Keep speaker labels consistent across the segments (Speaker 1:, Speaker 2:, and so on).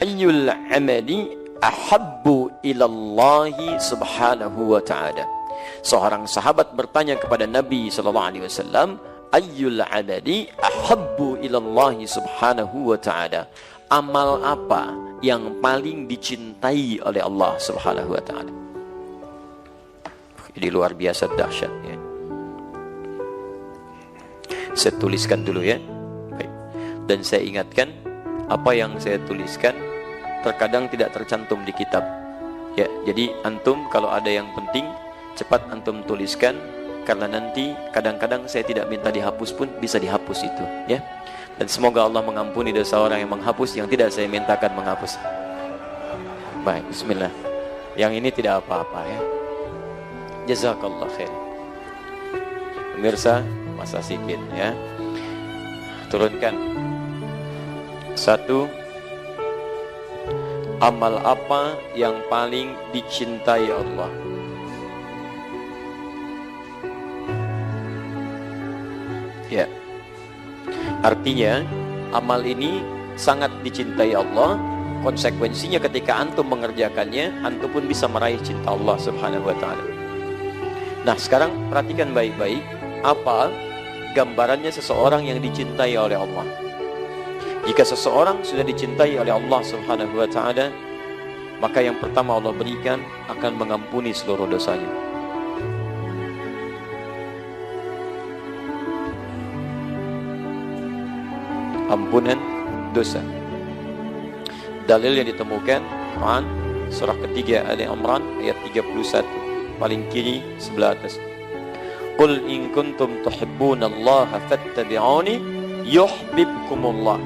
Speaker 1: Ayyul amali ahabbu ilallahi subhanahu wa ta'ala. Seorang sahabat bertanya kepada Nabi SAW, ayyul amali ahabbu ilallahi subhanahu wa ta'ala. Amal apa yang paling dicintai oleh Allah subhanahu wa ta'ala? Ini luar biasa dahsyat ya. Saya tuliskan dulu ya. Baik. Dan saya ingatkan, apa yang saya tuliskan terkadang tidak tercantum di kitab ya. Jadi antum kalau ada yang penting cepat antum tuliskan, karena nanti kadang-kadang saya tidak minta dihapus pun bisa dihapus itu ya. Dan semoga Allah mengampuni dosa orang yang menghapus yang tidak saya mintakan menghapus. Baik, bismillah. Yang ini tidak apa-apa ya. Jazakallah khair. Pemirsa, masa sikit ya. Turunkan. 1. Amal apa yang paling dicintai Allah? Ya. Artinya amal ini sangat dicintai Allah. Konsekuensinya ketika antum mengerjakannya, antum pun bisa meraih cinta Allah subhanahu wa ta'ala. Nah sekarang perhatikan baik-baik, apa gambarannya seseorang yang dicintai oleh Allah. Jika seseorang sudah dicintai oleh Allah subhanahu wa ta'ala, maka yang pertama Allah berikan akan mengampuni seluruh dosanya. Ampunan dosa. Dalil yang ditemukan Quran surah ketiga Ali Imran ayat 31, paling kiri sebelah atas. Qul in kuntum tuhibbunallaha fattabi'uni yuhibbukumullah.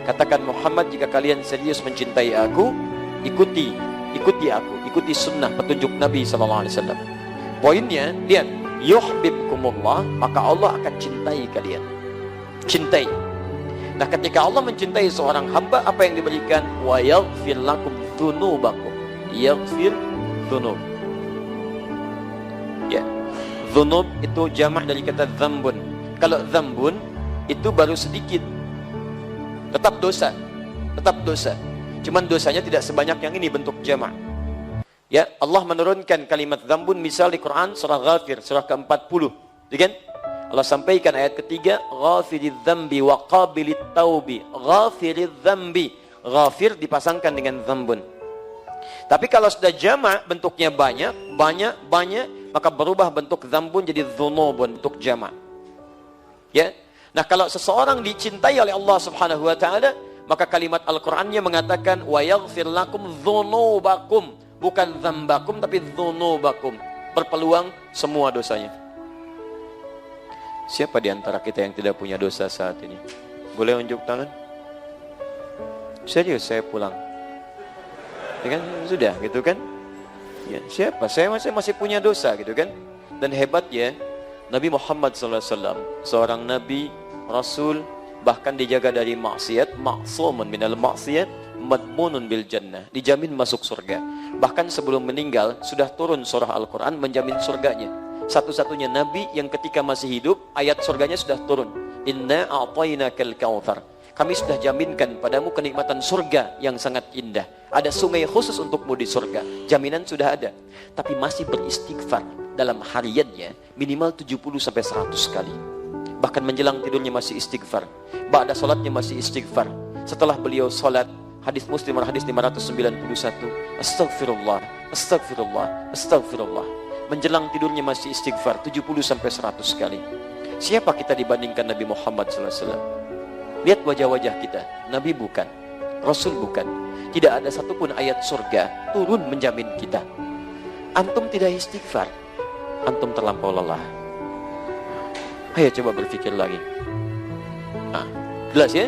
Speaker 1: Katakan Muhammad, jika kalian serius mencintai aku, ikuti aku, ikuti sunnah petunjuk Nabi SAW. Poinnya, lihat, yuhibbukumullah, maka Allah akan cintai kalian. Cintai. Nah ketika Allah mencintai seorang hamba, apa yang diberikan? Wa yaghfir lakum dzunubakum. Yaghfir dzunub. Ya. Dzunub itu jamak dari kata dzambun. Kalau dzambun itu baru sedikit. Tetap dosa. Tetap dosa. Cuman dosanya tidak sebanyak yang ini bentuk jamak. Ya, Allah menurunkan kalimat dzambun misal di Quran surah Ghafir surah ke-40. Ya kan? Allah sampaikan ayat ketiga, ghafiriz dzambi wa qabilit taubi. Ghafiriz dzambi, ghafir dipasangkan dengan dzambun. Tapi kalau sudah jamak bentuknya banyak, maka berubah bentuk dzambun jadi dzunubun, bentuk jamak. Ya. Nah, kalau seseorang dicintai oleh Allah Subhanahu wa taala, maka kalimat Al-Qur'annya mengatakan wa yaghfir lakum dzunubakum, bukan dzambakum tapi dzunubakum. Berpeluang semua dosanya. Siapa di antara kita yang tidak punya dosa saat ini? Boleh unjuk tangan? Serius, saya pulang. Ya kan? Sudah, gitu kan? Ya, siapa? Saya masih punya dosa, gitu kan? Dan hebatnya, Nabi Muhammad SAW, seorang Nabi, Rasul, bahkan dijaga dari maksiat, ma'sumun minal maksiat, madmunun bil jannah, dijamin masuk surga. Bahkan sebelum meninggal, sudah turun surah Al-Quran menjamin surganya. Satu-satunya Nabi yang ketika masih hidup, ayat surganya sudah turun. Inna a'tainakal kautsar. Kami sudah jaminkan padamu kenikmatan surga yang sangat indah. Ada sungai khusus untukmu di surga. Jaminan sudah ada. Tapi masih beristighfar dalam hariannya minimal 70-100 kali. Bahkan menjelang tidurnya masih istighfar. Ba'da salatnya masih istighfar. Setelah beliau salat, hadis Muslim hadis 591, astagfirullah, astagfirullah, astagfirullah. Menjelang tidurnya masih istighfar 70-100 kali. Siapa kita dibandingkan Nabi Muhammad SAW? Lihat wajah-wajah kita. Nabi bukan, Rasul bukan. Tidak ada satupun ayat surga turun menjamin kita. Antum tidak istighfar, antum terlampau lelah. Ayo coba berpikir lagi. Nah, jelas ya?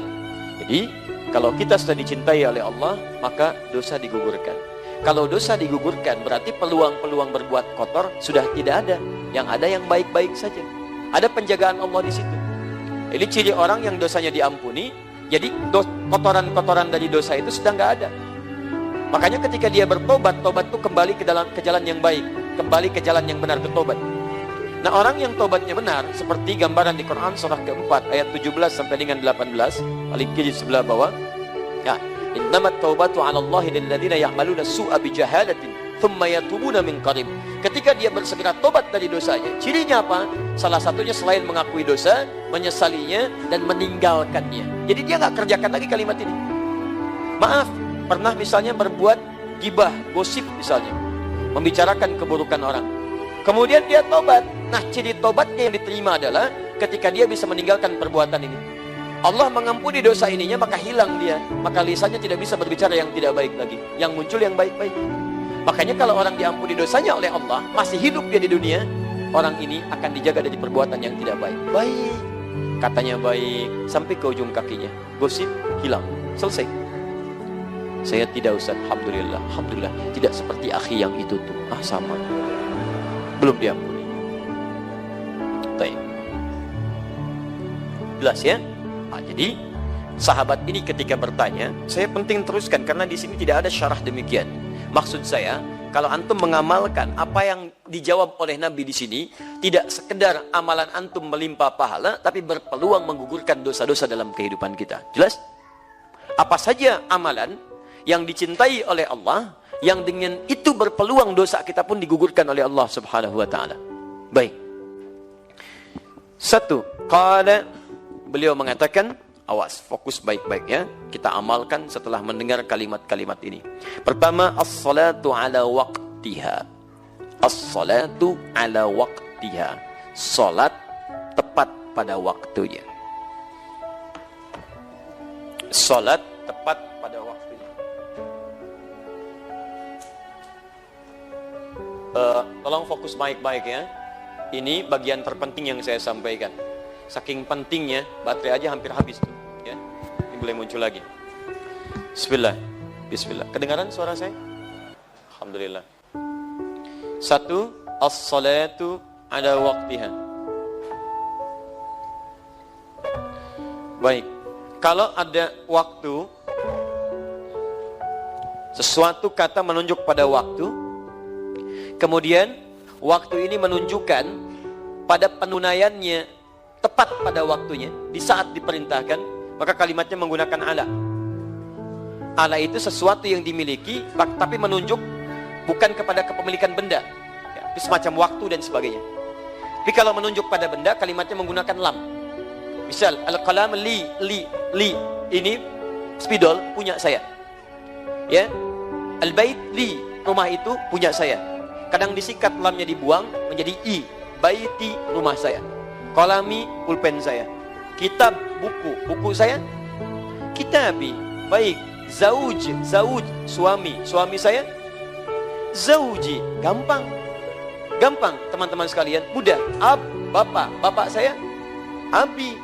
Speaker 1: Jadi kalau kita sudah dicintai oleh Allah, maka dosa digugurkan. Kalau dosa digugurkan, berarti peluang-peluang berbuat kotor sudah tidak ada. Yang ada yang baik-baik saja. Ada penjagaan Allah di situ. Ini ciri orang yang dosanya diampuni, jadi kotoran-kotoran dari dosa itu sudah nggak ada. Makanya ketika dia bertobat, tobat itu kembali ke jalan yang baik, kembali ke jalan yang benar, bertobat. Nah, orang yang tobatnya benar, seperti gambaran di Quran surah keempat ayat 17 sampai dengan 18, paling kiri sebelah bawah. Ya, Innamat taubatu 'ala Allahi lil ladzina ya'maluna su'a bijahalatin thumma yatubuna min qarib. Ketika dia bersegera tobat dari dosanya, cirinya apa? Salah satunya selain mengakui dosa, menyesalinya dan meninggalkannya. Jadi dia nggak kerjakan lagi kalimat ini. Maaf, pernah misalnya berbuat gibah, gosip misalnya, membicarakan keburukan orang. Kemudian dia tobat. Nah, ciri tobatnya yang diterima adalah ketika dia bisa meninggalkan perbuatan ini. Allah mengampuni dosa ininya, maka hilang dia. Maka lisannya tidak bisa berbicara yang tidak baik lagi. Yang muncul yang baik-baik. Makanya kalau orang diampuni dosanya oleh Allah, masih hidup dia di dunia, orang ini akan dijaga dari perbuatan yang tidak baik. Baik, katanya baik, sampai ke ujung kakinya. Gosip, hilang, selesai. Saya tidak, Ustaz, Alhamdulillah, tidak seperti akhi yang itu tuh. Sama. Belum diampuni. Baik. Jelas ya? Jadi sahabat ini ketika bertanya, saya penting teruskan karena di sini tidak ada syarah demikian. Maksud saya, kalau antum mengamalkan apa yang dijawab oleh Nabi di sini, tidak sekedar amalan antum melimpah pahala, tapi berpeluang menggugurkan dosa-dosa dalam kehidupan kita. Jelas? Apa saja amalan yang dicintai oleh Allah, yang dengan itu berpeluang dosa kita pun digugurkan oleh Allah Subhanahu wa taala. Baik. Satu, beliau mengatakan, awas, fokus baik-baik ya. Kita amalkan setelah mendengar kalimat-kalimat ini. Pertama, as-salatu ala waqtiha. As-salatu ala waqtiha. Salat tepat pada waktunya. Salat tepat pada waktunya. Tolong fokus baik-baik ya. Ini bagian terpenting yang saya sampaikan. Saking pentingnya, baterai aja hampir habis tuh. Ya, ini boleh muncul lagi. Bismillah. Kedengaran suara saya? Alhamdulillah. Satu, as-salatu ala waqtiha. Baik. Kalau ada waktu, sesuatu kata menunjuk pada waktu, kemudian waktu ini menunjukkan pada penunaiannya tepat pada waktunya, di saat diperintahkan, maka kalimatnya menggunakan ala. Ala itu sesuatu yang dimiliki, tapi menunjuk bukan kepada kepemilikan benda, ya, semacam waktu dan sebagainya. Tapi kalau menunjuk pada benda, kalimatnya menggunakan lam. Misal, al-qalam li, ini spidol punya saya. Ya, al-bait li, rumah itu punya saya. Kadang disikat lamnya dibuang menjadi i, baiti, rumah saya. Qalami, pulpen saya. Kitab, buku saya. Kitabi, baik. Zauj, suami saya. Zauji, gampang teman-teman sekalian, mudah. Ab, bapak saya. Abi,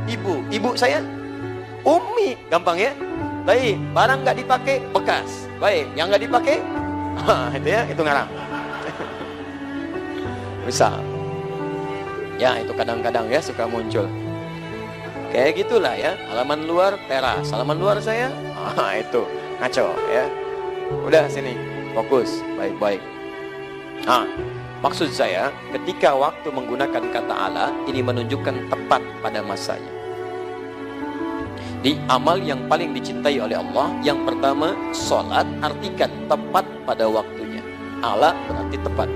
Speaker 1: ibu saya. Ummi, gampang ya. Baik, barang nggak dipakai, bekas. Baik, yang nggak dipakai, itu ya, itu ngarang. Bisa. Ya, itu kadang-kadang ya suka muncul. Kayak gitulah ya. Halaman luar teras, halaman luar saya, itu ngaco ya. Udah sini, fokus baik-baik. Maksud saya, ketika waktu menggunakan kata ala, ini menunjukkan tepat pada masanya. Di amal yang paling dicintai oleh Allah, yang pertama salat, artikan tepat pada waktunya. Ala berarti tepat.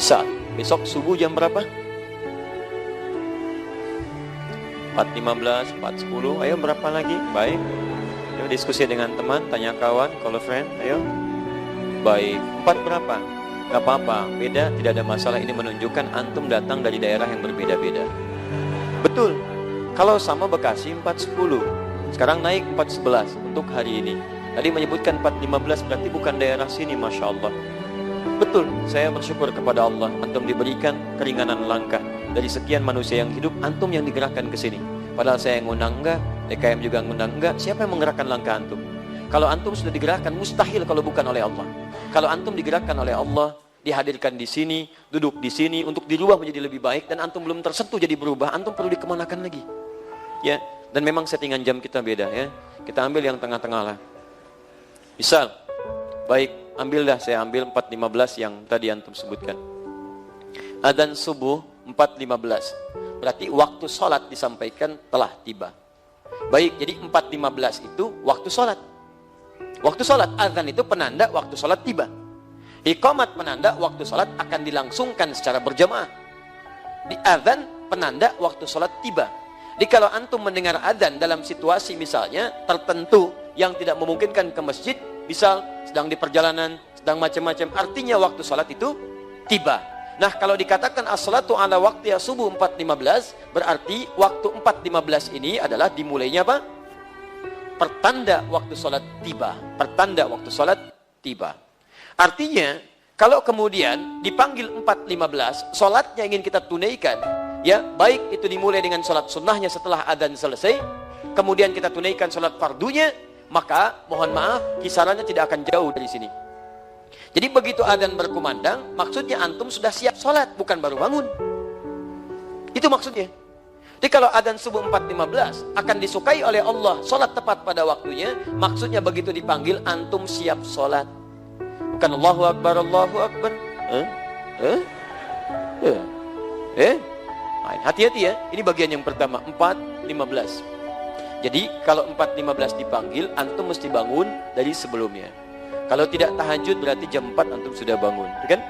Speaker 1: Bisa. Besok subuh jam berapa? 4.15, 4.10. Ayo berapa lagi? Baik. Ayo diskusi dengan teman, tanya kawan, call a friend. Ayo. Baik. 4 berapa? Gak apa-apa. Beda, tidak ada masalah. Ini menunjukkan antum datang dari daerah yang berbeda-beda. Betul. Kalau sama Bekasi 4.10. Sekarang naik 4.11 untuk hari ini. Tadi menyebutkan 4.15 berarti bukan daerah sini, Masya Allah. Betul, saya bersyukur kepada Allah. Antum diberikan keringanan langkah. Dari sekian manusia yang hidup, antum yang digerakkan ke sini. Padahal saya yang ngundang enggak, DKM juga ngundang enggak. Siapa yang menggerakkan langkah antum? Kalau antum sudah digerakkan, mustahil kalau bukan oleh Allah. Kalau antum digerakkan oleh Allah, dihadirkan di sini, duduk di sini untuk dirubah menjadi lebih baik, dan antum belum tersentuh jadi berubah, antum perlu dikemanakan lagi. Ya, dan memang settingan jam kita beda ya. Kita ambil yang tengah-tengah lah. Misal, baik. Saya ambil 4.15 yang tadi antum sebutkan. Adzan subuh 4.15. Berarti waktu sholat disampaikan telah tiba. Baik, jadi 4.15 itu waktu sholat. Waktu sholat, azan itu penanda waktu sholat tiba. Iqamat penanda waktu sholat akan dilangsungkan secara berjamaah. Di azan penanda waktu sholat tiba. Jadi kalau antum mendengar azan dalam situasi misalnya tertentu yang tidak memungkinkan ke masjid, misal sedang di perjalanan, sedang macam-macam, artinya waktu sholat itu tiba. Nah, kalau dikatakan as-salatu ala waqti subuh 4.15, berarti waktu 4.15 ini adalah dimulainya apa? Pertanda waktu sholat tiba. Pertanda waktu sholat tiba. Artinya, kalau kemudian dipanggil 4.15, sholatnya ingin kita tunaikan, ya, baik itu dimulai dengan sholat sunnahnya setelah adzan selesai, kemudian kita tunaikan sholat fardunya, maka mohon maaf, kisarannya tidak akan jauh dari sini. Jadi begitu adzan berkumandang, maksudnya antum sudah siap sholat, bukan baru bangun. Itu maksudnya. Jadi kalau adzan subuh 4.15 akan disukai oleh Allah, sholat tepat pada waktunya, maksudnya begitu dipanggil antum siap sholat. Bukan Allahu Akbar, Allahu Akbar. Hati-hati ya, ini bagian yang pertama, 4.15. Jadi kalau 4.15 dipanggil, antum mesti bangun dari sebelumnya. Kalau tidak tahajud berarti jam 4 antum sudah bangun, kan?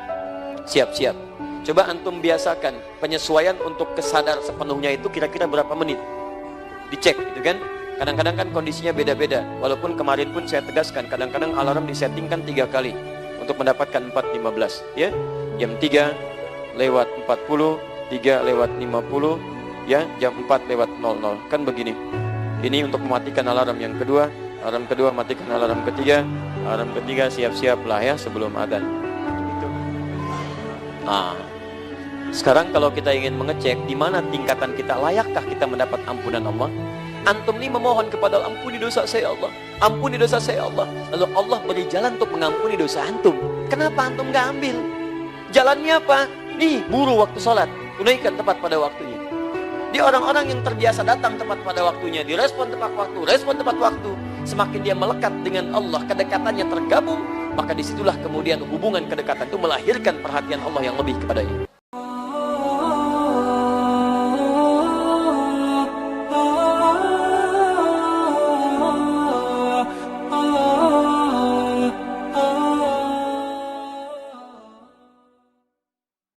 Speaker 1: Siap-siap. Coba antum biasakan penyesuaian untuk kesadar sepenuhnya itu kira-kira berapa menit. Dicek gitu kan. Kadang-kadang kan kondisinya beda-beda. Walaupun kemarin pun saya tegaskan, kadang-kadang alarm disettingkan 3 kali untuk mendapatkan 4.15, ya. Jam 3 lewat 40, 3 lewat 50, ya, jam 4 lewat 00. Kan begini. Ini untuk mematikan alarm yang kedua. Alarm kedua matikan alarm ketiga. Alarm ketiga siap-siaplah ya sebelum adzan. Gitu. Nah, sekarang kalau kita ingin mengecek di mana tingkatan kita, layakkah kita mendapat ampunan Allah? Antum ini memohon kepada Allah, ampuni dosa saya Allah, ampuni dosa saya Allah. Lalu Allah beri jalan untuk mengampuni dosa antum. Kenapa antum nggak ambil? Jalannya apa? Nih, buru waktu sholat, tunaikan tepat pada waktunya. Di orang-orang yang terbiasa datang tepat pada waktunya, direspon tepat waktu, respon tepat waktu, semakin dia melekat dengan Allah, kedekatannya tergabung, maka disitulah kemudian hubungan kedekatan itu melahirkan perhatian Allah yang lebih kepadanya.